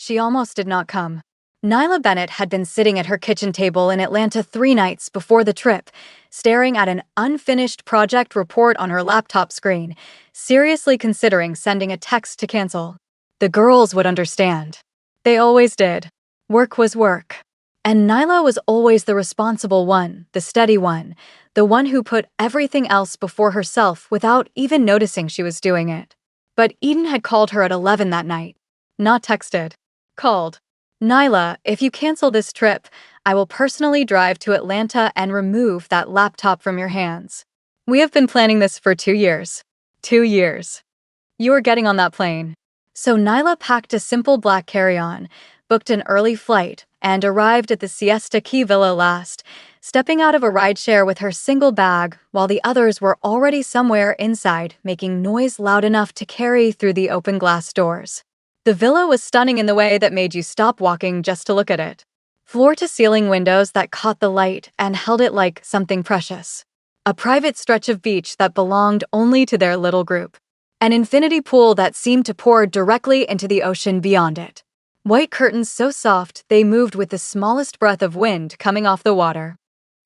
She almost did not come. Nyla Bennett had been sitting at her kitchen table in Atlanta 3 nights before the trip, staring at an unfinished project report on her laptop screen, seriously considering sending a text to cancel. The girls would understand. They always did. Work was work. And Nyla was always the responsible one, the steady one, the one who put everything else before herself without even noticing she was doing it. But Eden had called her at 11 that night. Not texted. Called. Nyla, if you cancel this trip, I will personally drive to Atlanta and remove that laptop from your hands. We have been planning this for 2 years. 2 years. You are getting on that plane. So Nyla packed a simple black carry-on, booked an early flight, and arrived at the Siesta Key Villa last, stepping out of a rideshare with her single bag while the others were already somewhere inside, making noise loud enough to carry through the open glass doors. The villa was stunning in the way that made you stop walking just to look at it. Floor-to-ceiling windows that caught the light and held it like something precious. A private stretch of beach that belonged only to their little group. An infinity pool that seemed to pour directly into the ocean beyond it. White curtains so soft they moved with the smallest breath of wind coming off the water.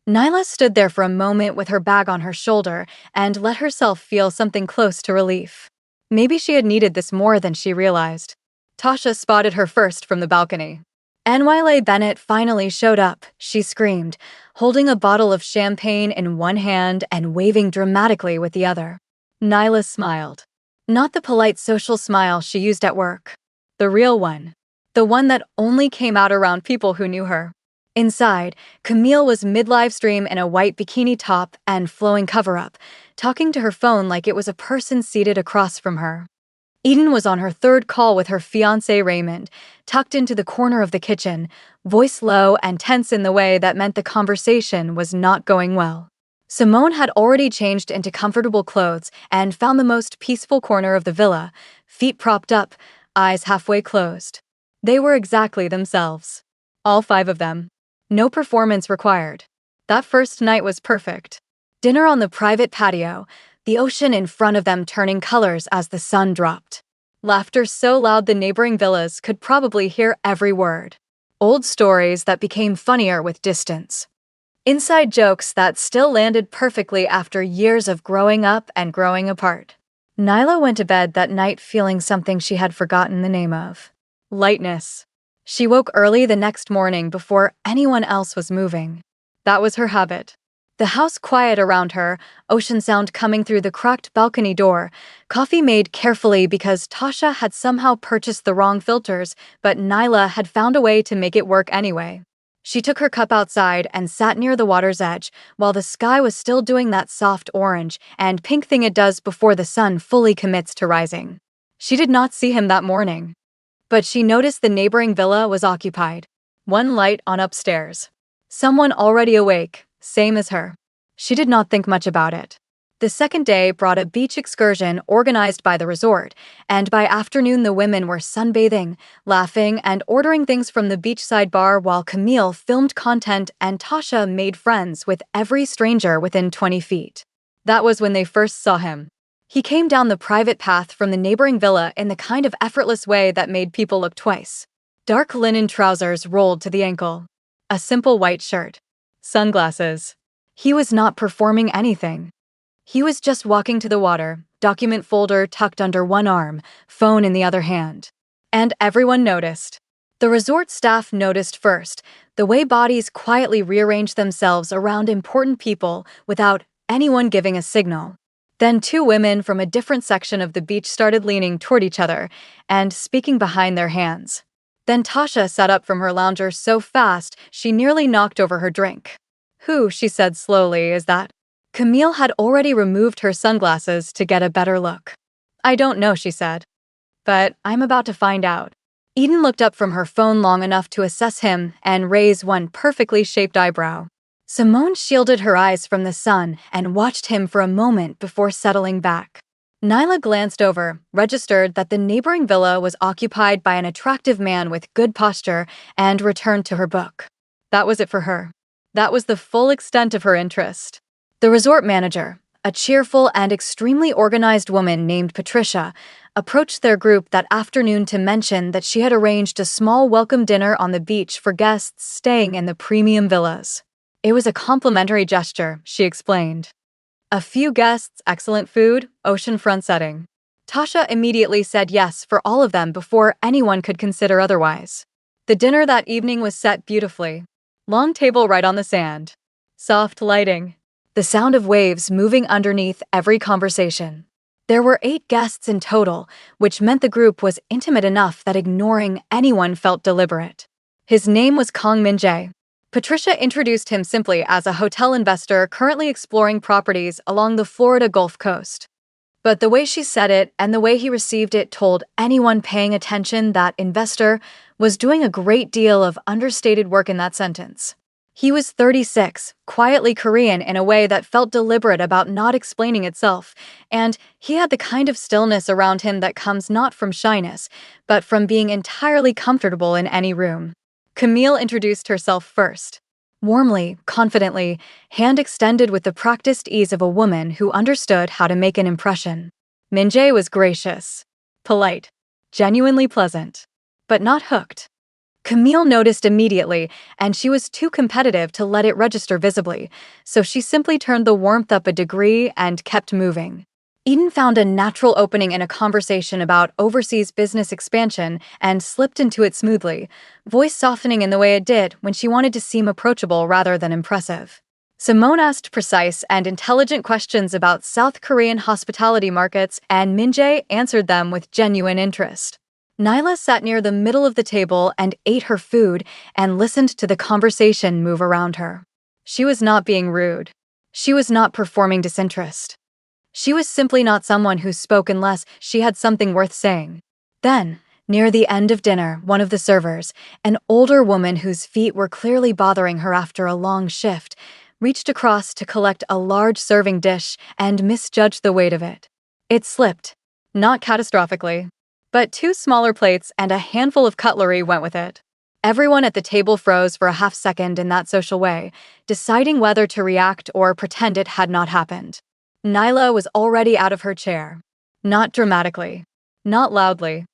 Nyla stood there for a moment with her bag on her shoulder and let herself feel something close to relief. Maybe she had needed this more than she realized. Tasha spotted her first from the balcony. Nyla Bennett finally showed up, she screamed, holding a bottle of champagne in one hand and waving dramatically with the other. Nyla smiled. Not the polite social smile she used at work. The real one. The one that only came out around people who knew her. Inside, Camille was mid-live stream in a white bikini top and flowing cover-up, talking to her phone like it was a person seated across from her. Eden was on her third call with her fiancé Raymond, tucked into the corner of the kitchen, voice low and tense in the way that meant the conversation was not going well. Simone had already changed into comfortable clothes and found the most peaceful corner of the villa, feet propped up, eyes halfway closed. They were exactly themselves. All 5 of them. No performance required. That first night was perfect. Dinner on the private patio, the ocean in front of them turning colors as the sun dropped. Laughter so loud the neighboring villas could probably hear every word. Old stories that became funnier with distance. Inside jokes that still landed perfectly after years of growing up and growing apart. Nyla went to bed that night feeling something she had forgotten the name of. Lightness. She woke early the next morning before anyone else was moving. That was her habit. The house quiet around her, ocean sound coming through the cracked balcony door, coffee made carefully because Tasha had somehow purchased the wrong filters, but Nyla had found a way to make it work anyway. She took her cup outside and sat near the water's edge while the sky was still doing that soft orange and pink thing it does before the sun fully commits to rising. She did not see him that morning. But she noticed the neighboring villa was occupied. One light on upstairs. Someone already awake, same as her. She did not think much about it. The second day brought a beach excursion organized by the resort, and by afternoon the women were sunbathing, laughing, and ordering things from the beachside bar while Camille filmed content and Tasha made friends with every stranger within 20 feet. That was when they first saw him. He came down the private path from the neighboring villa in the kind of effortless way that made people look twice. Dark linen trousers rolled to the ankle. A simple white shirt. Sunglasses. He was not performing anything. He was just walking to the water, document folder tucked under one arm, phone in the other hand. And everyone noticed. The resort staff noticed first, the way bodies quietly rearranged themselves around important people without anyone giving a signal. Then 2 women from a different section of the beach started leaning toward each other and speaking behind their hands. Then Tasha sat up from her lounger so fast she nearly knocked over her drink. Who, she said slowly, is that? Camille had already removed her sunglasses to get a better look. I don't know, she said. But I'm about to find out. Eden looked up from her phone long enough to assess him and raise one perfectly shaped eyebrow. Simone shielded her eyes from the sun and watched him for a moment before settling back. Nyla glanced over, registered that the neighboring villa was occupied by an attractive man with good posture, and returned to her book. That was it for her. That was the full extent of her interest. The resort manager, a cheerful and extremely organized woman named Patricia, approached their group that afternoon to mention that she had arranged a small welcome dinner on the beach for guests staying in the premium villas. It was a complimentary gesture, she explained. A few guests, excellent food, oceanfront setting. Tasha immediately said yes for all of them before anyone could consider otherwise. The dinner that evening was set beautifully. Long table right on the sand. Soft lighting. The sound of waves moving underneath every conversation. There were 8 guests in total, which meant the group was intimate enough that ignoring anyone felt deliberate. His name was Kang Min-jae. Patricia introduced him simply as a hotel investor currently exploring properties along the Florida Gulf Coast. But the way she said it and the way he received it told anyone paying attention that investor was doing a great deal of understated work in that sentence. He was 36, quietly Korean in a way that felt deliberate about not explaining itself, and he had the kind of stillness around him that comes not from shyness, but from being entirely comfortable in any room. Camille introduced herself first. Warmly, confidently, hand extended with the practiced ease of a woman who understood how to make an impression. Min-jae was gracious, polite, genuinely pleasant, but not hooked. Camille noticed immediately, and she was too competitive to let it register visibly, so she simply turned the warmth up a degree and kept moving. Eden found a natural opening in a conversation about overseas business expansion and slipped into it smoothly, voice softening in the way it did when she wanted to seem approachable rather than impressive. Simone asked precise and intelligent questions about South Korean hospitality markets, and Min-jae answered them with genuine interest. Nyla sat near the middle of the table and ate her food and listened to the conversation move around her. She was not being rude. She was not performing disinterest. She was simply not someone who spoke unless she had something worth saying. Then, near the end of dinner, one of the servers, an older woman whose feet were clearly bothering her after a long shift, reached across to collect a large serving dish and misjudged the weight of it. It slipped, not catastrophically, but 2 smaller plates and a handful of cutlery went with it. Everyone at the table froze for a half second in that social way, deciding whether to react or pretend it had not happened. Nyla was already out of her chair. Not dramatically. Not loudly.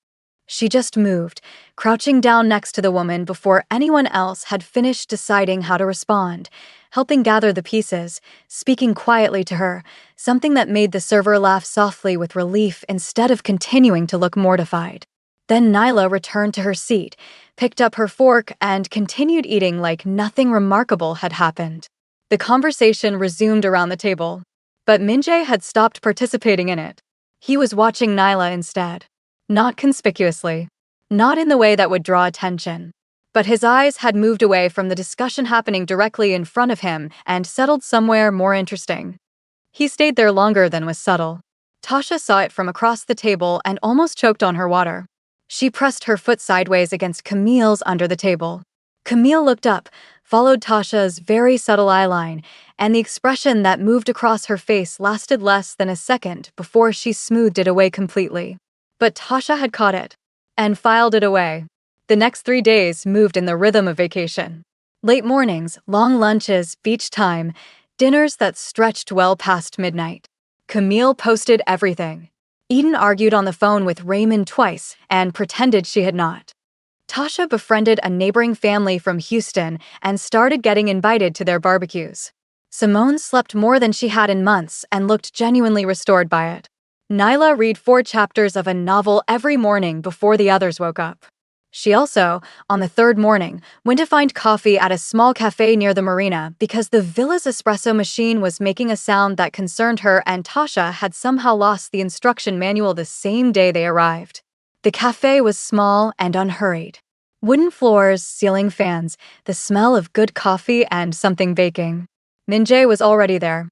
She just moved, crouching down next to the woman before anyone else had finished deciding how to respond, helping gather the pieces, speaking quietly to her, something that made the server laugh softly with relief instead of continuing to look mortified. Then Nyla returned to her seat, picked up her fork, and continued eating like nothing remarkable had happened. The conversation resumed around the table. But Min-jae had stopped participating in it. He was watching Nyla instead. Not conspicuously. Not in the way that would draw attention. But his eyes had moved away from the discussion happening directly in front of him and settled somewhere more interesting. He stayed there longer than was subtle. Tasha saw it from across the table and almost choked on her water. She pressed her foot sideways against Camille's under the table. Camille looked up, followed Tasha's very subtle eyeline, and the expression that moved across her face lasted less than a second before she smoothed it away completely. But Tasha had caught it and filed it away. The next 3 days moved in the rhythm of vacation. Late mornings, long lunches, beach time, dinners that stretched well past midnight. Camille posted everything. Eden argued on the phone with Raymond twice and pretended she had not. Tasha befriended a neighboring family from Houston and started getting invited to their barbecues. Simone slept more than she had in months and looked genuinely restored by it. Nyla read 4 chapters of a novel every morning before the others woke up. She also, on the 3rd morning, went to find coffee at a small cafe near the marina because the villa's espresso machine was making a sound that concerned her, and Tasha had somehow lost the instruction manual the same day they arrived. The cafe was small and unhurried. Wooden floors, ceiling fans, the smell of good coffee and something baking. Min-jae was already there.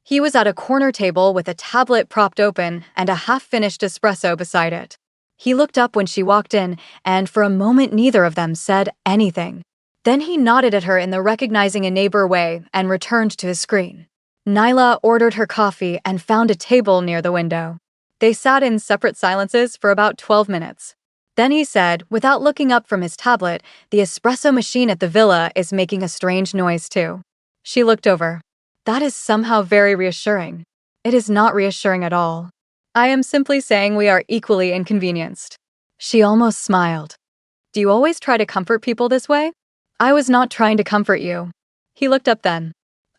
He was at a corner table with a tablet propped open and a half-finished espresso beside it. He looked up when she walked in, and for a moment neither of them said anything. Then he nodded at her in the recognizing a neighbor way and returned to his screen. Nyla ordered her coffee and found a table near the window. They sat in separate silences for about 12 minutes. Then he said, without looking up from his tablet, "The espresso machine at the villa is making a strange noise too." She looked over. "That is somehow very reassuring." "It is not reassuring at all." I am simply saying we are equally inconvenienced. She almost smiled. Do you always try to comfort people this way? I was not trying to comfort you. He looked up then.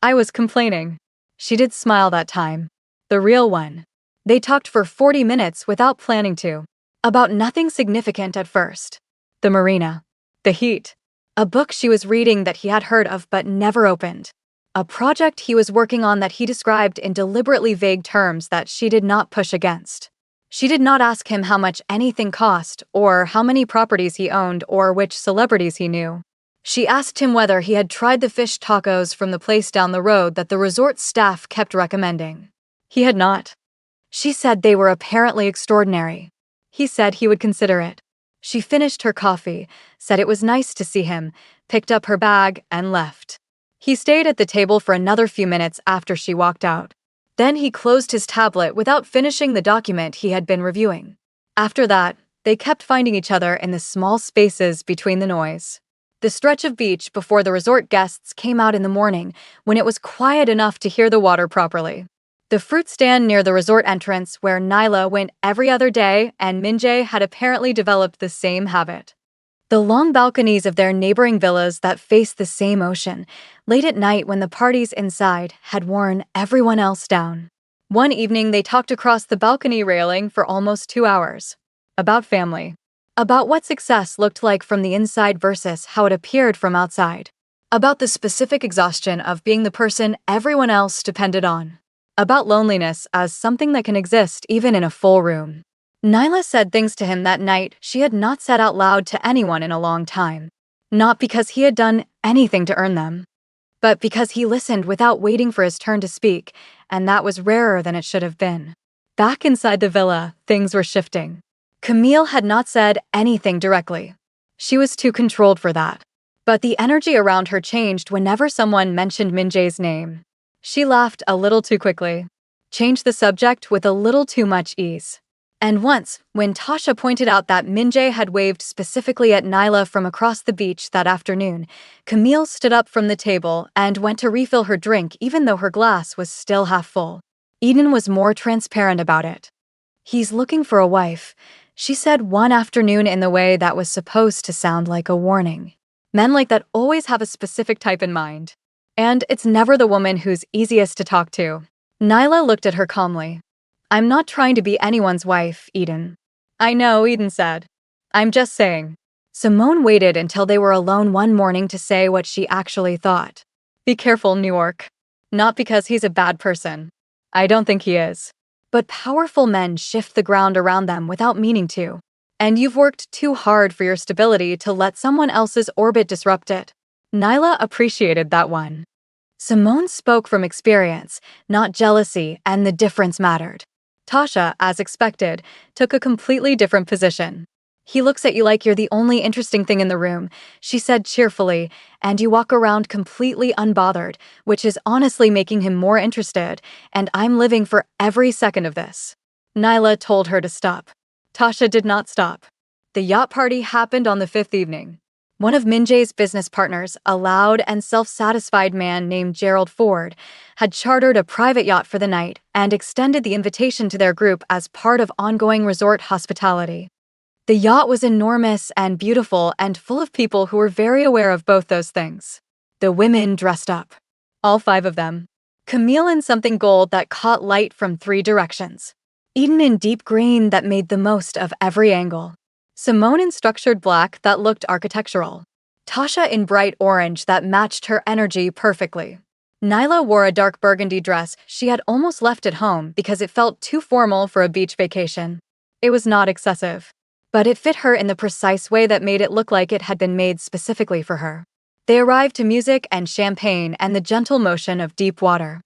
I was complaining. She did smile that time. The real one. They talked for 40 minutes without planning to. About nothing significant at first. The marina. The heat. A book she was reading that he had heard of but never opened. A project he was working on that he described in deliberately vague terms that she did not push against. She did not ask him how much anything cost, or how many properties he owned, or which celebrities he knew. She asked him whether he had tried the fish tacos from the place down the road that the resort staff kept recommending. He had not. She said they were apparently extraordinary. He said he would consider it. She finished her coffee, said it was nice to see him, picked up her bag, and left. He stayed at the table for another few minutes after she walked out. Then he closed his tablet without finishing the document he had been reviewing. After that, they kept finding each other in the small spaces between the noise. The stretch of beach before the resort guests came out in the morning, when it was quiet enough to hear the water properly. The fruit stand near the resort entrance where Nyla went every other day, and Minjae had apparently developed the same habit. The long balconies of their neighboring villas that faced the same ocean, late at night when the parties inside had worn everyone else down. One evening they talked across the balcony railing for almost 2 hours. About family. About what success looked like from the inside versus how it appeared from outside. About the specific exhaustion of being the person everyone else depended on. About loneliness as something that can exist even in a full room. Nyla said things to him that night she had not said out loud to anyone in a long time. Not because he had done anything to earn them, but because he listened without waiting for his turn to speak, and that was rarer than it should have been. Back inside the villa, things were shifting. Camille had not said anything directly. She was too controlled for that. But the energy around her changed whenever someone mentioned Minjae's name. She laughed a little too quickly, changed the subject with a little too much ease. And once, when Tasha pointed out that Minjae had waved specifically at Nyla from across the beach that afternoon, Camille stood up from the table and went to refill her drink even though her glass was still half full. Eden was more transparent about it. He's looking for a wife, she said one afternoon in the way that was supposed to sound like a warning. Men like that always have a specific type in mind. And it's never the woman who's easiest to talk to. Nyla looked at her calmly. I'm not trying to be anyone's wife, Eden. I know, Eden said. I'm just saying. Simone waited until they were alone one morning to say what she actually thought. Be careful, New York. Not because he's a bad person. I don't think he is. But powerful men shift the ground around them without meaning to. And you've worked too hard for your stability to let someone else's orbit disrupt it. Nyla appreciated that one. Simone spoke from experience, not jealousy, and the difference mattered. Tasha, as expected, took a completely different position. He looks at you like you're the only interesting thing in the room, she said cheerfully, and you walk around completely unbothered, which is honestly making him more interested, and I'm living for every second of this. Nyla told her to stop. Tasha did not stop. The yacht party happened on the 5th evening. One of Minjae's business partners, a loud and self-satisfied man named Gerald Ford, had chartered a private yacht for the night and extended the invitation to their group as part of ongoing resort hospitality. The yacht was enormous and beautiful and full of people who were very aware of both those things. The women dressed up. All 5 of them. Camille in something gold that caught light from 3 directions. Eden in deep green that made the most of every angle. Simone in structured black that looked architectural. Tasha in bright orange that matched her energy perfectly. Nyla wore a dark burgundy dress she had almost left at home because it felt too formal for a beach vacation. It was not excessive, but it fit her in the precise way that made it look like it had been made specifically for her. They arrived to music and champagne and the gentle motion of deep water.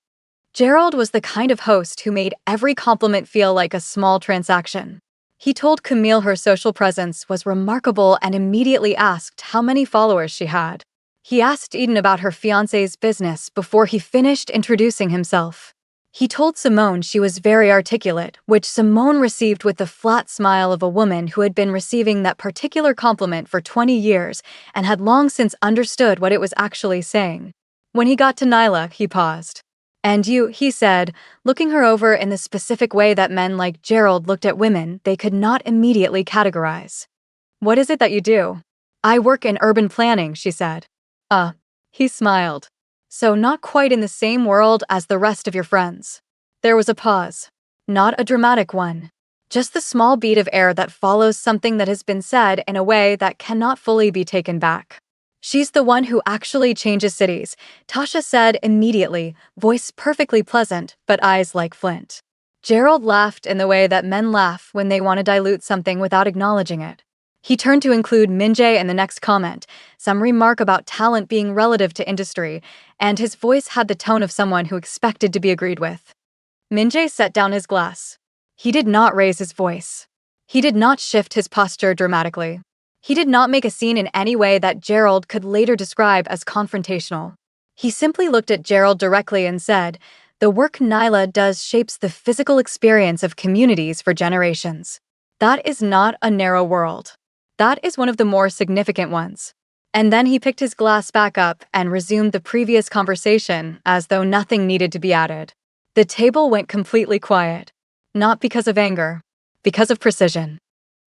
Gerald was the kind of host who made every compliment feel like a small transaction. He told Camille her social presence was remarkable and immediately asked how many followers she had. He asked Eden about her fiancé's business before he finished introducing himself. He told Simone she was very articulate, which Simone received with the flat smile of a woman who had been receiving that particular compliment for 20 years and had long since understood what it was actually saying. When he got to Nyla, he paused. And you, he said, looking her over in the specific way that men like Gerald looked at women they could not immediately categorize. What is it that you do? I work in urban planning, she said. He smiled. So not quite in the same world as the rest of your friends. There was a pause. Not a dramatic one. Just the small beat of air that follows something that has been said in a way that cannot fully be taken back. She's the one who actually changes cities, Tasha said immediately, voice perfectly pleasant, but eyes like flint. Gerald laughed in the way that men laugh when they want to dilute something without acknowledging it. He turned to include Minjae in the next comment, some remark about talent being relative to industry, and his voice had the tone of someone who expected to be agreed with. Minjae set down his glass. He did not raise his voice. He did not shift his posture dramatically. He did not make a scene in any way that Gerald could later describe as confrontational. He simply looked at Gerald directly and said, "The work Nyla does shapes the physical experience of communities for generations. That is not a narrow world. That is one of the more significant ones." And then he picked his glass back up and resumed the previous conversation as though nothing needed to be added. The table went completely quiet. Not because of anger, because of precision.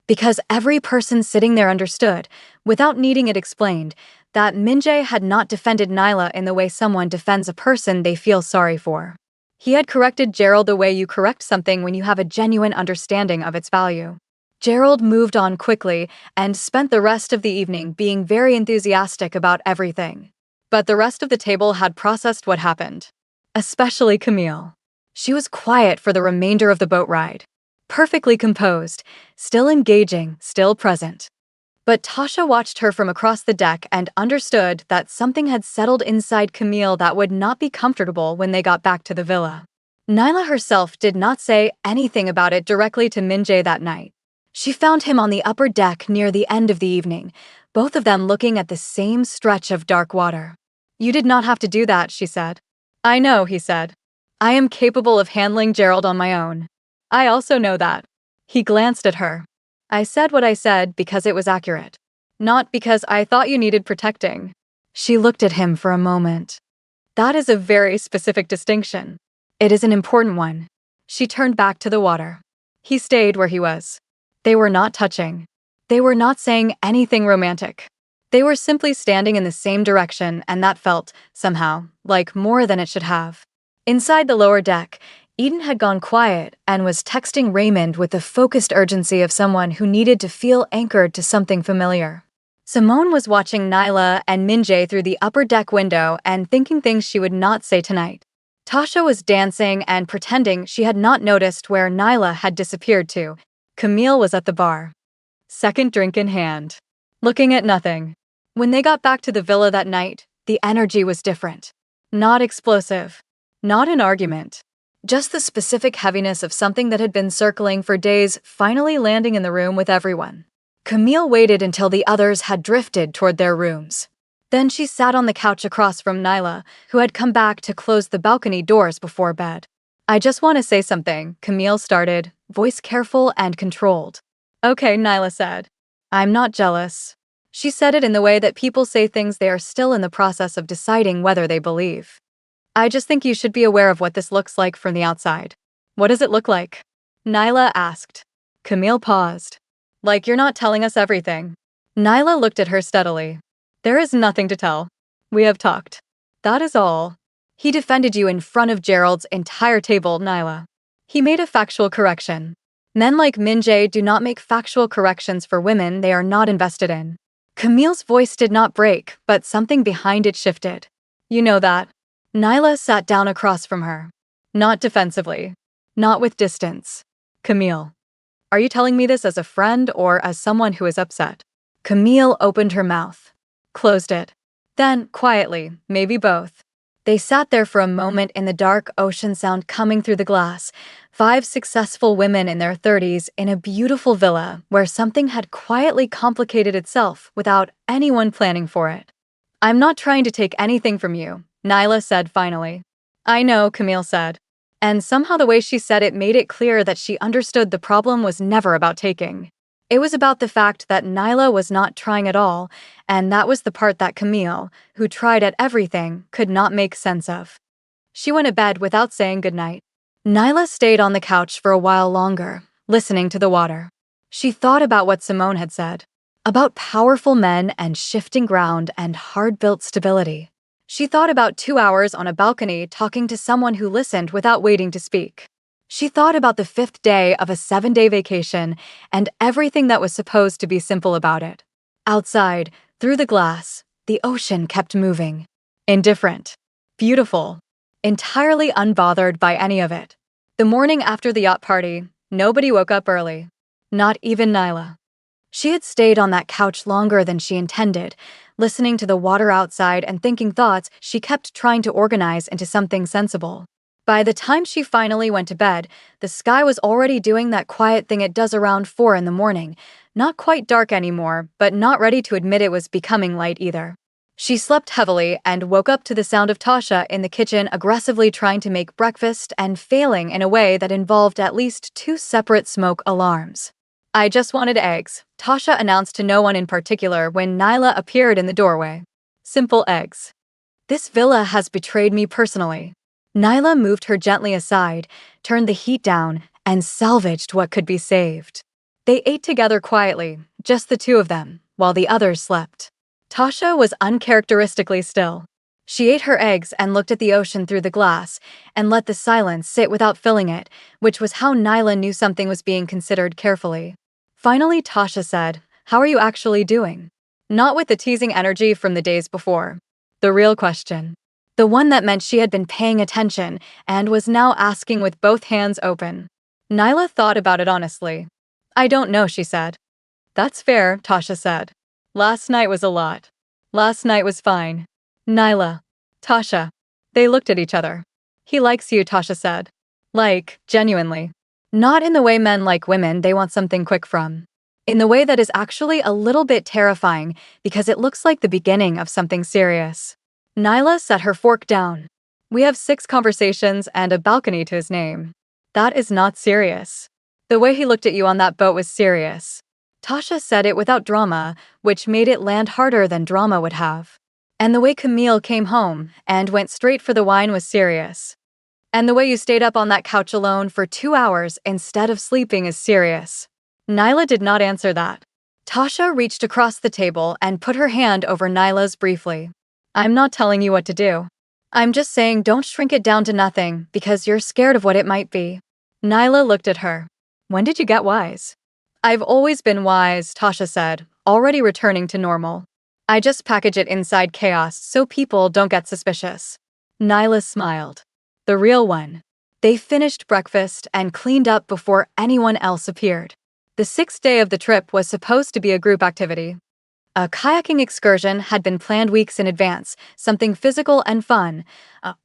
Because every person sitting there understood, without needing it explained, that Minjae had not defended Nyla in the way someone defends a person they feel sorry for. He had corrected Gerald the way you correct something when you have a genuine understanding of its value. Gerald moved on quickly and spent the rest of the evening being very enthusiastic about everything. But the rest of the table had processed what happened. Especially Camille. She was quiet for the remainder of the boat ride. Perfectly composed, still engaging, still present. But Tasha watched her from across the deck and understood that something had settled inside Camille that would not be comfortable when they got back to the villa. Nyla herself did not say anything about it directly to Minjae that night. She found him on the upper deck near the end of the evening, both of them looking at the same stretch of dark water. "You did not have to do that," she said. "I know," he said. "I am capable of handling Gerald on my own. I also know that." He glanced at her. "I said what I said because it was accurate. Not because I thought you needed protecting." She looked at him for a moment. "That is a very specific distinction. It is an important one." She turned back to the water. He stayed where he was. They were not touching. They were not saying anything romantic. They were simply standing in the same direction, and that felt, somehow, like more than it should have. Inside the lower deck, Eden had gone quiet and was texting Raymond with the focused urgency of someone who needed to feel anchored to something familiar. Simone was watching Nyla and Minjae through the upper deck window and thinking things she would not say tonight. Tasha was dancing and pretending she had not noticed where Nyla had disappeared to. Camille was at the bar. Second drink in hand. Looking at nothing. When they got back to the villa that night, the energy was different. Not explosive. Not an argument. Just the specific heaviness of something that had been circling for days finally landing in the room with everyone. Camille waited until the others had drifted toward their rooms. Then she sat on the couch across from Nyla, who had come back to close the balcony doors before bed. "I just want to say something," Camille started, voice careful and controlled. "Okay," Nyla said. "I'm not jealous." She said it in the way that people say things they are still in the process of deciding whether they believe. "I just think you should be aware of what this looks like from the outside." "What does it look like?" Nyla asked. Camille paused. "Like you're not telling us everything." Nyla looked at her steadily. "There is nothing to tell. We have talked. That is all." "He defended you in front of Gerald's entire table, Nyla." He made a factual correction. Men like Minjae do not make factual corrections for women they are not invested in. Camille's voice did not break, but something behind it shifted. "You know that." Nyla sat down across from her. Not defensively. Not with distance. "Camille, are you telling me this as a friend or as someone who is upset?" Camille opened her mouth. Closed it. Then, quietly, maybe both. They sat there for a moment in the dark ocean sound coming through the glass. 5 successful women in their 30s in a beautiful villa where something had quietly complicated itself without anyone planning for it. "I'm not trying to take anything from you," Nyla said finally. "I know," Camille said. And somehow the way she said it made it clear that she understood the problem was never about taking. It was about the fact that Nyla was not trying at all, and that was the part that Camille, who tried at everything, could not make sense of. She went to bed without saying goodnight. Nyla stayed on the couch for a while longer, listening to the water. She thought about what Simone had said, about powerful men and shifting ground and hard-built stability. She thought about 2 hours on a balcony talking to someone who listened without waiting to speak. She thought about the 5th day of a 7-day vacation and everything that was supposed to be simple about it. Outside, through the glass, the ocean kept moving. Indifferent. Beautiful. Entirely unbothered by any of it. The morning after the yacht party, nobody woke up early. Not even Nyla. She had stayed on that couch longer than she intended, listening to the water outside and thinking thoughts she kept trying to organize into something sensible. By the time she finally went to bed, the sky was already doing that quiet thing it does around 4 in the morning, not quite dark anymore, but not ready to admit it was becoming light either. She slept heavily and woke up to the sound of Tasha in the kitchen aggressively trying to make breakfast and failing in a way that involved at least 2 separate smoke alarms. "I just wanted eggs," Tasha announced to no one in particular when Nyla appeared in the doorway. "Simple eggs. This villa has betrayed me personally." Nyla moved her gently aside, turned the heat down, and salvaged what could be saved. They ate together quietly, just the two of them, while the others slept. Tasha was uncharacteristically still. She ate her eggs and looked at the ocean through the glass, and let the silence sit without filling it, which was how Nyla knew something was being considered carefully. Finally, Tasha said, "How are you actually doing?" Not with the teasing energy from the days before. The real question. The one that meant she had been paying attention and was now asking with both hands open. Nyla thought about it honestly. "I don't know," she said. "That's fair," Tasha said. "Last night was a lot. Last night was fine." Nyla. Tasha. They looked at each other. "He likes you," Tasha said. Like, genuinely. Not in the way men like women they want something quick from. In the way that is actually a little bit terrifying because it looks like the beginning of something serious. Nyla set her fork down. "We have 6 conversations and a balcony to his name. That is not serious. The way he looked at you on that boat was serious." Tasha said it without drama, which made it land harder than drama would have. "And the way Camille came home and went straight for the wine was serious. And the way you stayed up on that couch alone for 2 hours instead of sleeping is serious." Nyla did not answer that. Tasha reached across the table and put her hand over Nyla's briefly. "I'm not telling you what to do. I'm just saying don't shrink it down to nothing because you're scared of what it might be." Nyla looked at her. "When did you get wise?" "I've always been wise," Tasha said, already returning to normal. "I just package it inside chaos so people don't get suspicious." Nyla smiled. The real one. They finished breakfast and cleaned up before anyone else appeared. The 6th day of the trip was supposed to be a group activity. A kayaking excursion had been planned weeks in advance, something physical and fun,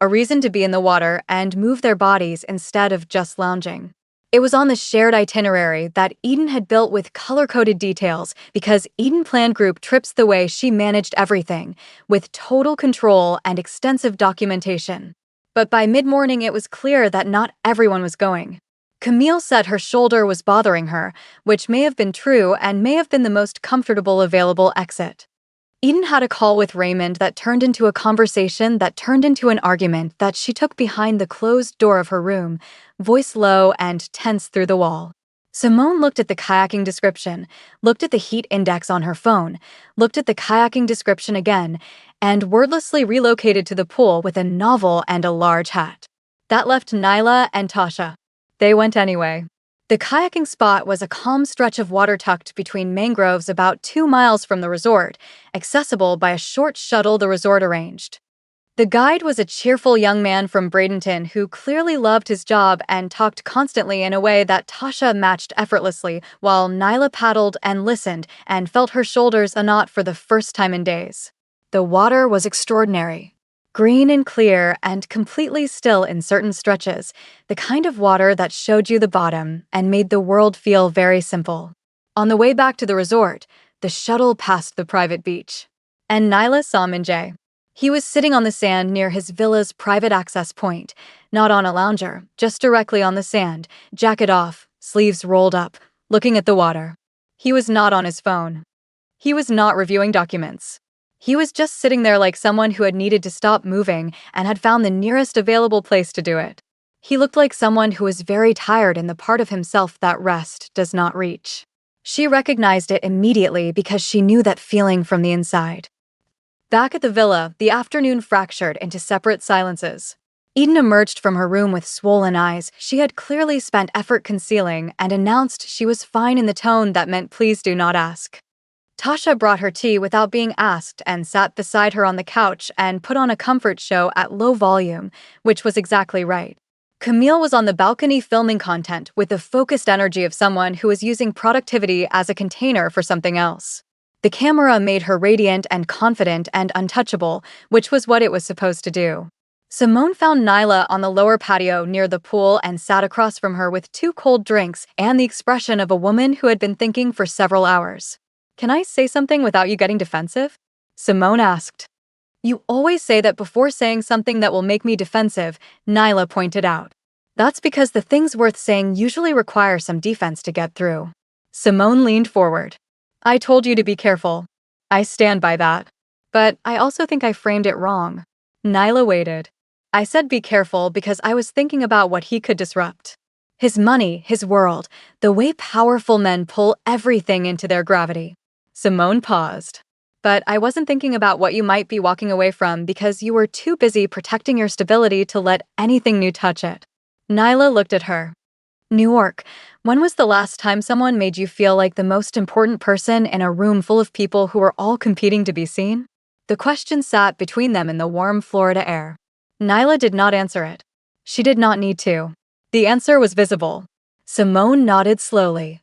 a reason to be in the water and move their bodies instead of just lounging. It was on the shared itinerary that Eden had built with color-coded details because Eden planned group trips the way she managed everything, with total control and extensive documentation. But by mid-morning it was clear that not everyone was going. Camille said her shoulder was bothering her, which may have been true and may have been the most comfortable available exit. Eden had a call with Raymond that turned into a conversation that turned into an argument that she took behind the closed door of her room, voice low and tense through the wall. Simone looked at the kayaking description, looked at the heat index on her phone, looked at the kayaking description again, and wordlessly relocated to the pool with a novel and a large hat. That left Nyla and Tasha. They went anyway. The kayaking spot was a calm stretch of water tucked between mangroves about 2 miles from the resort, accessible by a short shuttle the resort arranged. The guide was a cheerful young man from Bradenton who clearly loved his job and talked constantly in a way that Tasha matched effortlessly while Nyla paddled and listened and felt her shoulders a knot for the first time in days. The water was extraordinary. Green and clear and completely still in certain stretches, the kind of water that showed you the bottom and made the world feel very simple. On the way back to the resort, the shuttle passed the private beach. And Nyla saw Minjay. He was sitting on the sand near his villa's private access point, not on a lounger, just directly on the sand, jacket off, sleeves rolled up, looking at the water. He was not on his phone. He was not reviewing documents. He was just sitting there like someone who had needed to stop moving and had found the nearest available place to do it. He looked like someone who was very tired in the part of himself that rest does not reach. She recognized it immediately because she knew that feeling from the inside. Back at the villa, the afternoon fractured into separate silences. Eden emerged from her room with swollen eyes she had clearly spent effort concealing and announced she was fine in the tone that meant please do not ask. Tasha brought her tea without being asked and sat beside her on the couch and put on a comfort show at low volume, which was exactly right. Camille was on the balcony filming content with the focused energy of someone who is using productivity as a container for something else. The camera made her radiant and confident and untouchable, which was what it was supposed to do. Simone found Nyla on the lower patio near the pool and sat across from her with 2 cold drinks and the expression of a woman who had been thinking for several hours. "Can I say something without you getting defensive?" Simone asked. "You always say that before saying something that will make me defensive," Nyla pointed out. "That's because the things worth saying usually require some defense to get through." Simone leaned forward. "I told you to be careful. I stand by that. But I also think I framed it wrong." Nyla waited. "I said be careful because I was thinking about what he could disrupt. His money, his world, the way powerful men pull everything into their gravity." Simone paused. "But I wasn't thinking about what you might be walking away from because you were too busy protecting your stability to let anything new touch it." Nyla looked at her. "New York, when was the last time someone made you feel like the most important person in a room full of people who were all competing to be seen?" The question sat between them in the warm Florida air. Nyla did not answer it. She did not need to. The answer was visible. Simone nodded slowly.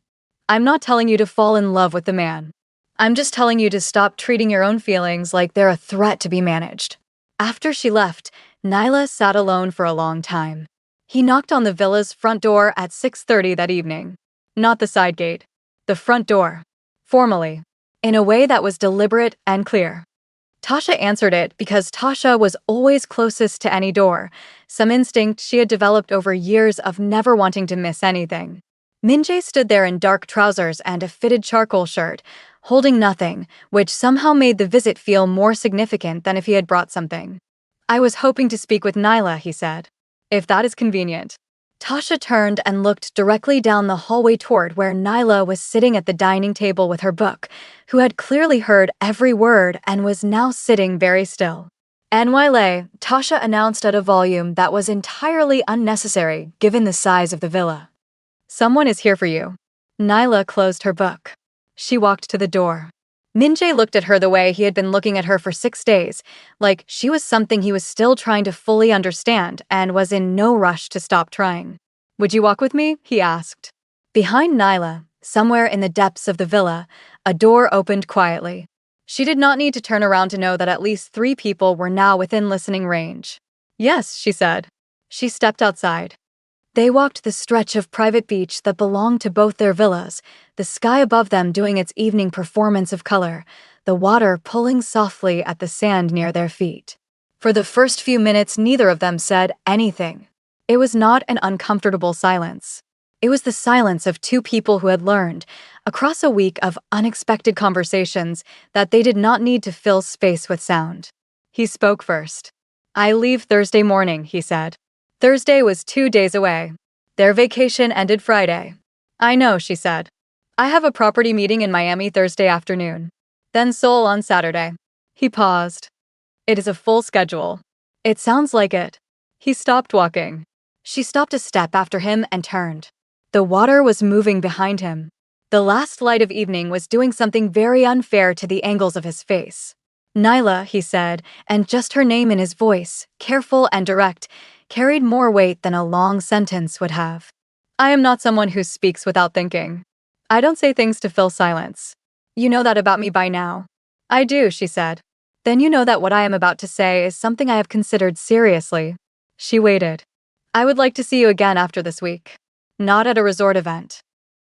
"I'm not telling you to fall in love with the man. I'm just telling you to stop treating your own feelings like they're a threat to be managed." After she left, Nyla sat alone for a long time. He knocked on the villa's front door at 6:30 that evening. Not the side gate. The front door. Formally. In a way that was deliberate and clear. Tasha answered it because Tasha was always closest to any door, some instinct she had developed over years of never wanting to miss anything. Minjae stood there in dark trousers and a fitted charcoal shirt, holding nothing, which somehow made the visit feel more significant than if he had brought something. "I was hoping to speak with Nyla," he said. "If that is convenient." Tasha turned and looked directly down the hallway toward where Nyla was sitting at the dining table with her book, who had clearly heard every word and was now sitting very still. "NYLA," Tasha announced at a volume that was entirely unnecessary given the size of the villa. "Someone is here for you." Nyla closed her book. She walked to the door. Minjae looked at her the way he had been looking at her for 6 days, like she was something he was still trying to fully understand and was in no rush to stop trying. "Would you walk with me?" he asked. Behind Nyla, somewhere in the depths of the villa, a door opened quietly. She did not need to turn around to know that at least 3 people were now within listening range. "Yes," she said. She stepped outside. They walked the stretch of private beach that belonged to both their villas, the sky above them doing its evening performance of color, the water pulling softly at the sand near their feet. For the first few minutes, neither of them said anything. It was not an uncomfortable silence. It was the silence of 2 people who had learned, across a week of unexpected conversations, that they did not need to fill space with sound. He spoke first. "I leave Thursday morning," he said. Thursday was 2 days away. Their vacation ended Friday. "I know," she said. "I have a property meeting in Miami Thursday afternoon. Then Seoul on Saturday." He paused. "It is a full schedule." "It sounds like it." He stopped walking. She stopped a step after him and turned. The water was moving behind him. The last light of evening was doing something very unfair to the angles of his face. "Nyla," he said, and just her name in his voice, careful and direct, carried more weight than a long sentence would have. "I am not someone who speaks without thinking. I don't say things to fill silence. You know that about me by now." "I do," she said. "Then you know that what I am about to say is something I have considered seriously." She waited. "I would like to see you again after this week. Not at a resort event.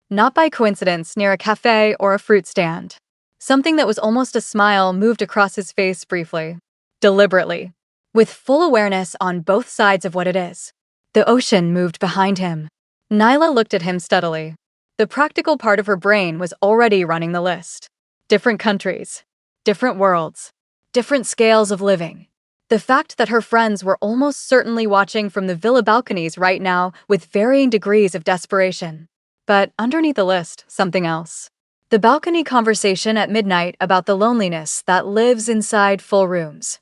Not by coincidence near a cafe or a fruit stand." Something that was almost a smile moved across his face briefly. Deliberately. With full awareness on both sides of what it is. The ocean moved behind him. Nyla looked at him steadily. The practical part of her brain was already running the list. Different countries. Different worlds. different scales of living. The fact that her friends were almost certainly watching from the villa balconies right now with varying degrees of desperation. But underneath the list, something else. The balcony conversation at midnight about the loneliness that lives inside full rooms.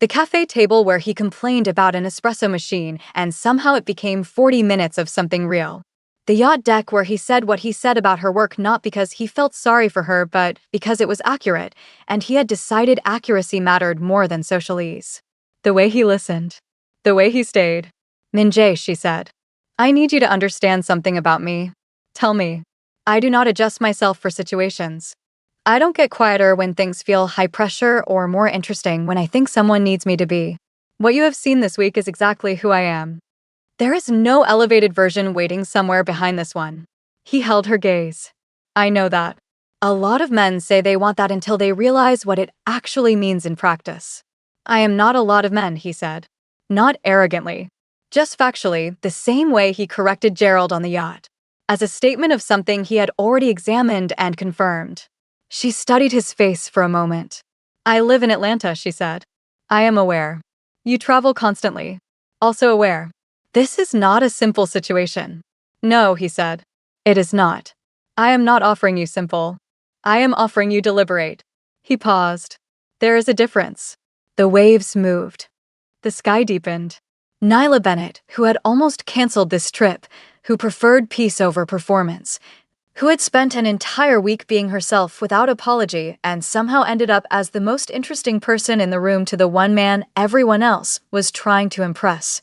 The cafe table where he complained about an espresso machine and somehow it became 40 minutes of something real. The yacht deck where he said what he said about her work not because he felt sorry for her but because it was accurate, and he had decided accuracy mattered more than social ease. The way he listened. The way he stayed. Minjae, she said. I need you to understand something about me. Tell me. I do not adjust myself for situations. I don't get quieter when things feel high pressure or more interesting when I think someone needs me to be. What you have seen this week is exactly who I am. There is no elevated version waiting somewhere behind this one. He held her gaze. I know that. A lot of men say they want that until they realize what it actually means in practice. I am not a lot of men, he said. Not arrogantly. Just factually, the same way he corrected Gerald on the yacht. As a statement of something he had already examined and confirmed. She studied his face for a moment. I live in Atlanta, she said. I am aware. You travel constantly. Also aware. This is not a simple situation. No, he said. It is not. I am not offering you simple. I am offering you deliberate. He paused. There is a difference. The waves moved. The sky deepened. Nyla Bennett, who had almost canceled this trip, who preferred peace over performance, who had spent an entire week being herself without apology and somehow ended up as the most interesting person in the room to the one man everyone else was trying to impress,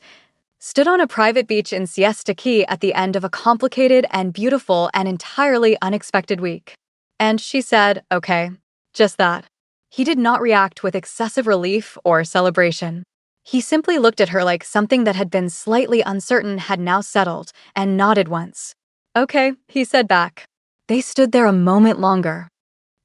stood on a private beach in Siesta Key at the end of a complicated and beautiful and entirely unexpected week. And she said, okay, just that. He did not react with excessive relief or celebration. He simply looked at her like something that had been slightly uncertain had now settled, and nodded once. Okay, he said back. They stood there a moment longer.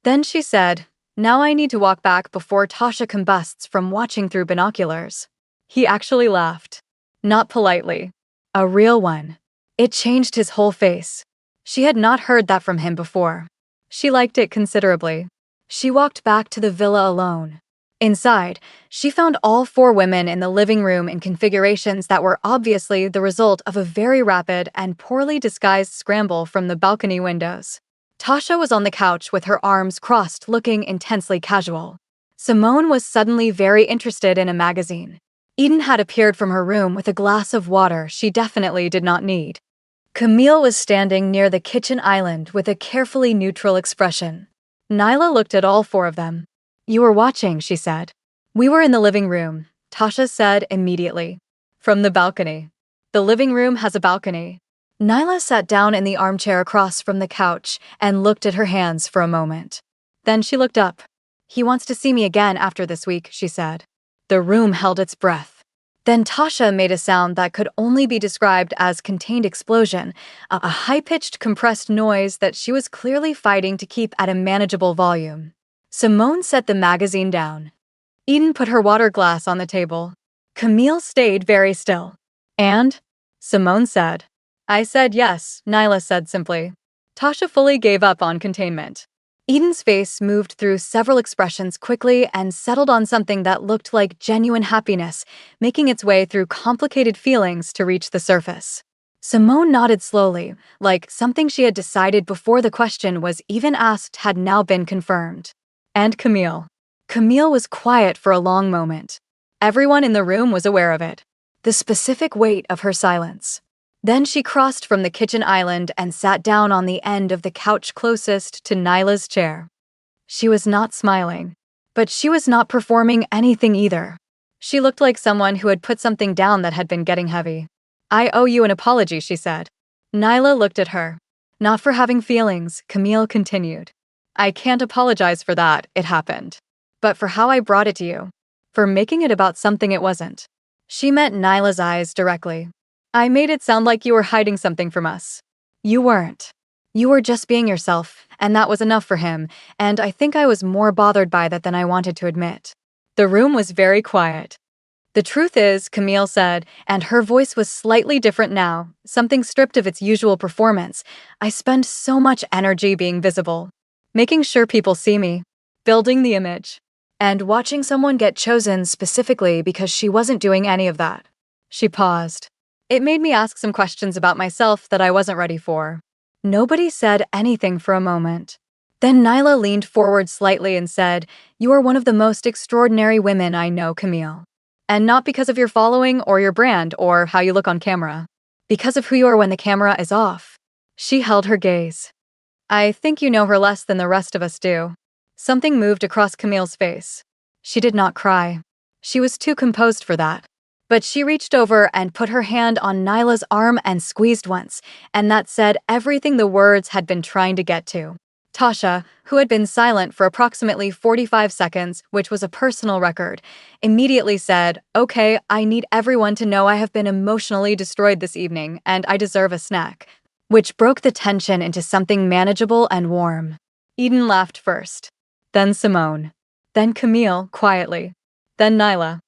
Then she said, now I need to walk back before Tasha combusts from watching through binoculars. He actually laughed. Not politely. A real one. It changed his whole face. She had not heard that from him before. She liked it considerably. She walked back to the villa alone. Inside, she found all 4 women in the living room in configurations that were obviously the result of a very rapid and poorly disguised scramble from the balcony windows. Tasha was on the couch with her arms crossed, looking intensely casual. Simone was suddenly very interested in a magazine. Eden had appeared from her room with a glass of water she definitely did not need. Camille was standing near the kitchen island with a carefully neutral expression. Nyla looked at all 4 of them. You were watching, she said. We were in the living room, Tasha said immediately. From the balcony. The living room has a balcony. Nyla sat down in the armchair across from the couch and looked at her hands for a moment. Then she looked up. He wants to see me again after this week, she said. The room held its breath. Then Tasha made a sound that could only be described as contained explosion, a high-pitched compressed noise that she was clearly fighting to keep at a manageable volume. Simone set the magazine down. Eden put her water glass on the table. Camille stayed very still. And? Simone said. I said yes, Nyla said simply. Tasha fully gave up on containment. Eden's face moved through several expressions quickly and settled on something that looked like genuine happiness, making its way through complicated feelings to reach the surface. Simone nodded slowly, like something she had decided before the question was even asked had now been confirmed. And Camille. Camille was quiet for a long moment. Everyone in the room was aware of it. The specific weight of her silence. Then she crossed from the kitchen island and sat down on the end of the couch closest to Nyla's chair. She was not smiling, but she was not performing anything either. She looked like someone who had put something down that had been getting heavy. I owe you an apology, she said. Nyla looked at her. Not for having feelings, Camille continued. I can't apologize for that, it happened. But for how I brought it to you. For making it about something it wasn't. She met Nyla's eyes directly. I made it sound like you were hiding something from us. You weren't. You were just being yourself, and that was enough for him, and I think I was more bothered by that than I wanted to admit. The room was very quiet. The truth is, Camille said, and her voice was slightly different now, something stripped of its usual performance, I spend so much energy being visible. Making sure people see me. Building the image. And watching someone get chosen specifically because she wasn't doing any of that. She paused. It made me ask some questions about myself that I wasn't ready for. Nobody said anything for a moment. Then Nyla leaned forward slightly and said, "You are one of the most extraordinary women I know, Camille. And not because of your following or your brand or how you look on camera. Because of who you are when the camera is off." She held her gaze. "I think you know her less than the rest of us do." Something moved across Camille's face. She did not cry. She was too composed for that. But she reached over and put her hand on Nyla's arm and squeezed once, and that said everything the words had been trying to get to. Tasha, who had been silent for approximately 45 seconds, which was a personal record, immediately said, "Okay, I need everyone to know I have been emotionally destroyed this evening, and I deserve a snack," which broke the tension into something manageable and warm. Eden laughed first. Then Simone. Then Camille, quietly. Then Nyla.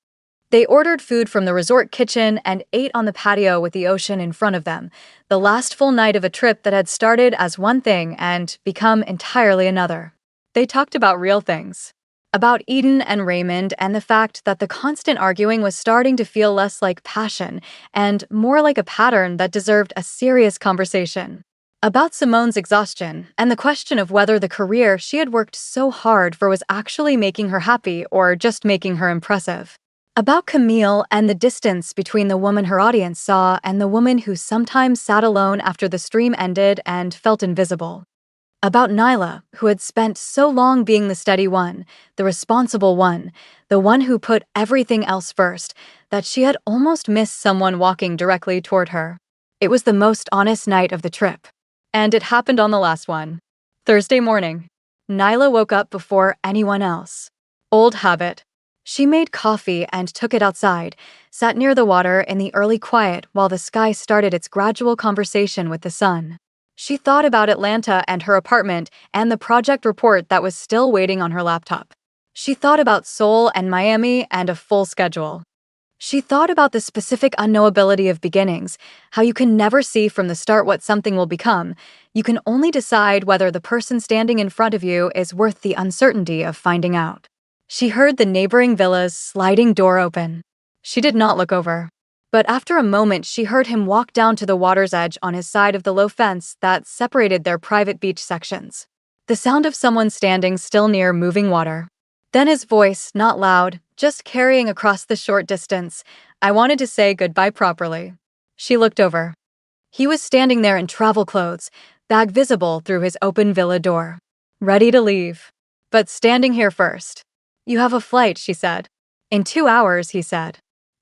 They ordered food from the resort kitchen and ate on the patio with the ocean in front of them, the last full night of a trip that had started as one thing and become entirely another. They talked about real things. About Eden and Raymond and the fact that the constant arguing was starting to feel less like passion and more like a pattern that deserved a serious conversation. About Simone's exhaustion and the question of whether the career she had worked so hard for was actually making her happy or just making her impressive. About Camille and the distance between the woman her audience saw and the woman who sometimes sat alone after the stream ended and felt invisible. About Nyla, who had spent so long being the steady one, the responsible one, the one who put everything else first, that she had almost missed someone walking directly toward her. It was the most honest night of the trip. And it happened on the last one. Thursday morning. Nyla woke up before anyone else. Old habit. She made coffee and took it outside, sat near the water in the early quiet while the sky started its gradual conversation with the sun. She thought about Atlanta and her apartment and the project report that was still waiting on her laptop. She thought about Seoul and Miami and a full schedule. She thought about the specific unknowability of beginnings, how you can never see from the start what something will become. You can only decide whether the person standing in front of you is worth the uncertainty of finding out. She heard the neighboring villa's sliding door open. She did not look over. But after a moment, she heard him walk down to the water's edge on his side of the low fence that separated their private beach sections. The sound of someone standing still near moving water. Then his voice, not loud, just carrying across the short distance. "I wanted to say goodbye properly." She looked over. He was standing there in travel clothes, bag visible through his open villa door. Ready to leave. But standing here first. "You have a flight," she said. "In 2 hours," he said.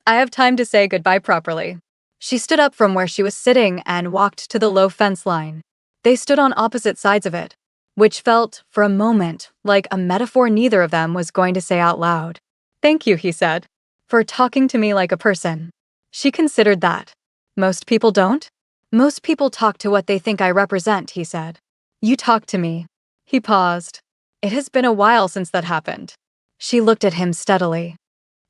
"I have time to say goodbye properly." She stood up from where she was sitting and walked to the low fence line. They stood on opposite sides of it, which felt, for a moment, like a metaphor neither of them was going to say out loud. "Thank you," he said, "for talking to me like a person." She considered that. "Most people don't? Most people talk to what they think I represent," he said. "You talk to me." He paused. "It has been a while since that happened." She looked at him steadily.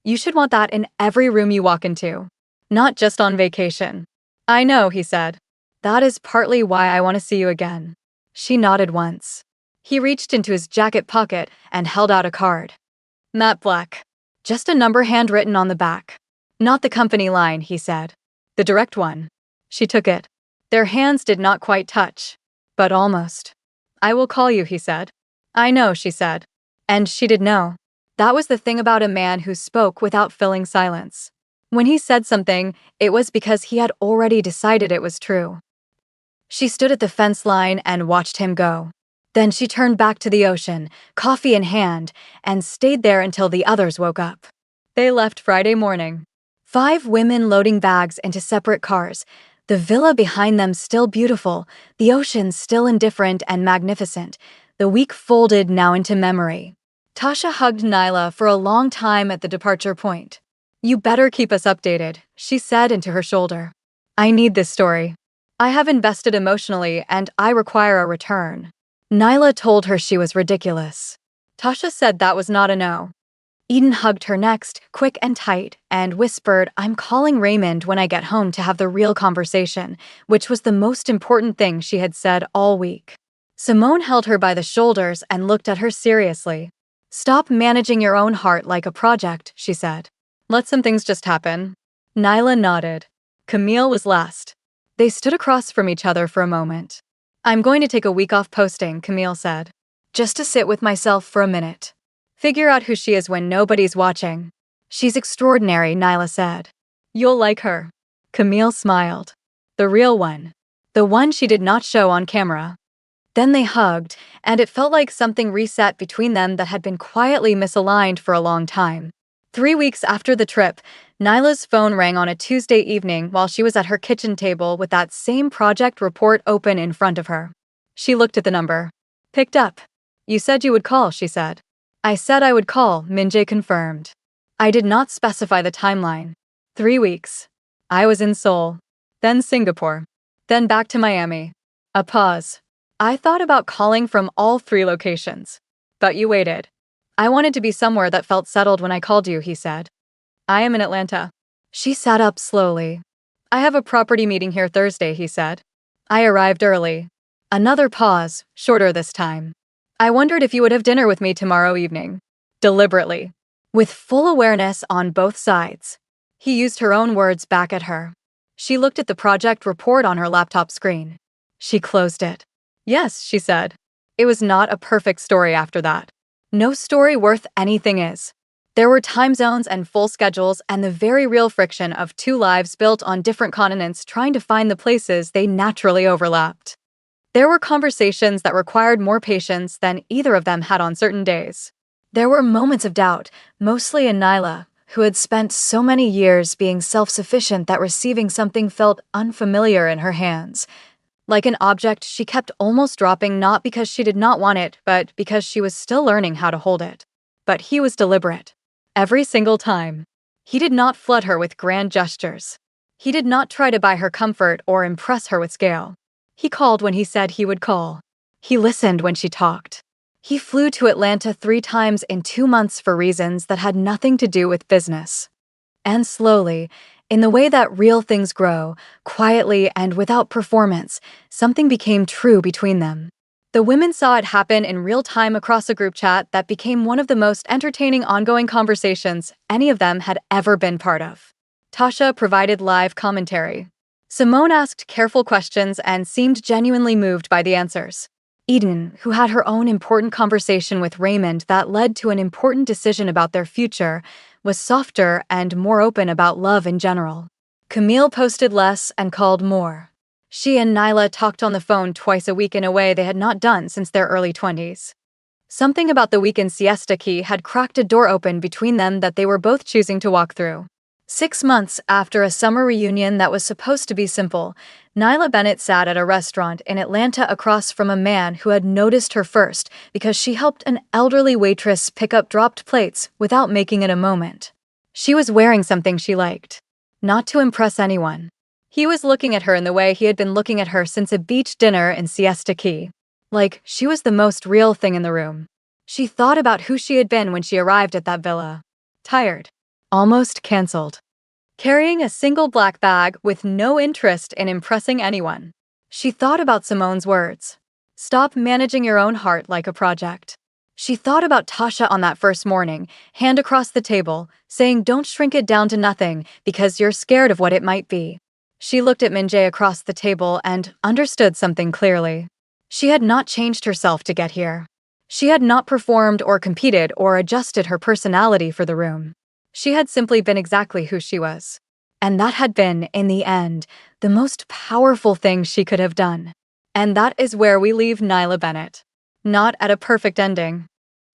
"You should want that in every room you walk into, not just on vacation." "I know," he said. "That is partly why I want to see you again." She nodded once. He reached into his jacket pocket and held out a card. "Matte black. Just a number handwritten on the back. Not the company line," he said. "The direct one." She took it. Their hands did not quite touch, but almost. "I will call you," he said. "I know," she said. And she did know. That was the thing about a man who spoke without filling silence. When he said something, it was because he had already decided it was true. She stood at the fence line and watched him go. Then she turned back to the ocean, coffee in hand, and stayed there until the others woke up. They left Friday morning. 5 women loading bags into separate cars, the villa behind them still beautiful, the ocean still indifferent and magnificent, the week folded now into memory. Tasha hugged Nyla for a long time at the departure point. "You better keep us updated," she said into her shoulder. "I need this story. I have invested emotionally and I require a return." Nyla told her she was ridiculous. Tasha said that was not a no. Eden hugged her next, quick and tight, and whispered, "I'm calling Raymond when I get home to have the real conversation," which was the most important thing she had said all week. Simone held her by the shoulders and looked at her seriously. Stop managing your own heart like a project, she said. Let some things just happen. Nyla nodded. Camille was last. They stood across from each other for a moment. I'm going to take a week off posting, Camille said. Just to sit with myself for a minute. Figure out who she is when nobody's watching. She's extraordinary, Nyla said. You'll like her. Camille smiled. The real one. The one she did not show on camera. Then they hugged, and it felt like something reset between them that had been quietly misaligned for a long time. 3 weeks after the trip, Nyla's phone rang on a Tuesday evening while she was at her kitchen table with that same project report open in front of her. She looked at the number. Picked up. You said you would call, she said. I said I would call, Minjae confirmed. I did not specify the timeline. 3 weeks. I was in Seoul. Then Singapore. Then back to Miami. A pause. I thought about calling from all 3 locations. But you waited. I wanted to be somewhere that felt settled when I called you, he said. I am in Atlanta. She sat up slowly. I have a property meeting here Thursday, he said. I arrived early. Another pause, shorter this time. I wondered if you would have dinner with me tomorrow evening. Deliberately. With full awareness on both sides. He used her own words back at her. She looked at the project report on her laptop screen. She closed it. Yes, she said. It was not a perfect story after that. No story worth anything is. There were time zones and full schedules and the very real friction of 2 lives built on different continents trying to find the places they naturally overlapped. There were conversations that required more patience than either of them had on certain days. There were moments of doubt, mostly in Nyla, who had spent so many years being self-sufficient that receiving something felt unfamiliar in her hands. Like an object she kept almost dropping not because she did not want it, but because she was still learning how to hold it. But he was deliberate. Every single time. He did not flood her with grand gestures. He did not try to buy her comfort or impress her with scale. He called when he said he would call. He listened when she talked. He flew to Atlanta 3 times in 2 months for reasons that had nothing to do with business. And slowly, in the way that real things grow, quietly and without performance, something became true between them. The women saw it happen in real time across a group chat that became one of the most entertaining ongoing conversations any of them had ever been part of. Tasha provided live commentary. Simone asked careful questions and seemed genuinely moved by the answers. Eden, who had her own important conversation with Raymond that led to an important decision about their future, was softer and more open about love in general. Camille posted less and called more. She and Nyla talked on the phone twice a week in a way they had not done since their early 20s. Something about the weekend siesta key had cracked a door open between them that they were both choosing to walk through. 6 months after a summer reunion that was supposed to be simple, Nyla Bennett sat at a restaurant in Atlanta across from a man who had noticed her first because she helped an elderly waitress pick up dropped plates without making it a moment. She was wearing something she liked. Not to impress anyone. He was looking at her in the way he had been looking at her since a beach dinner in Siesta Key. Like she was the most real thing in the room. She thought about who she had been when she arrived at that villa. Tired. Almost cancelled. Carrying a single black bag with no interest in impressing anyone. She thought about Simone's words. Stop managing your own heart like a project. She thought about Tasha on that first morning, hand across the table, saying don't shrink it down to nothing because you're scared of what it might be. She looked at Minjae across the table and understood something clearly. She had not changed herself to get here. She had not performed or competed or adjusted her personality for the room. She had simply been exactly who she was. And that had been, in the end, the most powerful thing she could have done. And that is where we leave Nyla Bennett. Not at a perfect ending.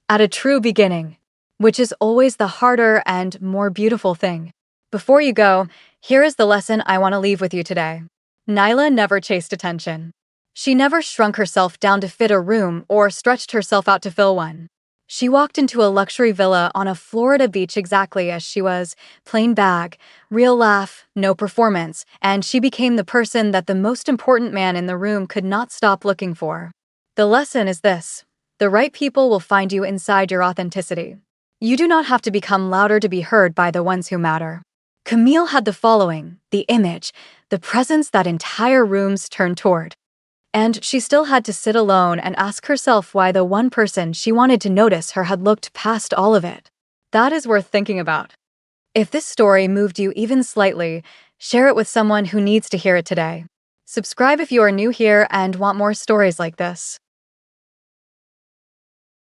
At a true beginning. Which is always the harder and more beautiful thing. Before you go, here is the lesson I want to leave with you today. Nyla never chased attention. She never shrunk herself down to fit a room or stretched herself out to fill one. She walked into a luxury villa on a Florida beach exactly as she was, plain bag, real laugh, no performance, and she became the person that the most important man in the room could not stop looking for. The lesson is this: the right people will find you inside your authenticity. You do not have to become louder to be heard by the ones who matter. Camille had the following, the image, the presence that entire rooms turned toward. And she still had to sit alone and ask herself why the one person she wanted to notice her had looked past all of it. That is worth thinking about. If this story moved you even slightly, share it with someone who needs to hear it today. Subscribe if you are new here and want more stories like this.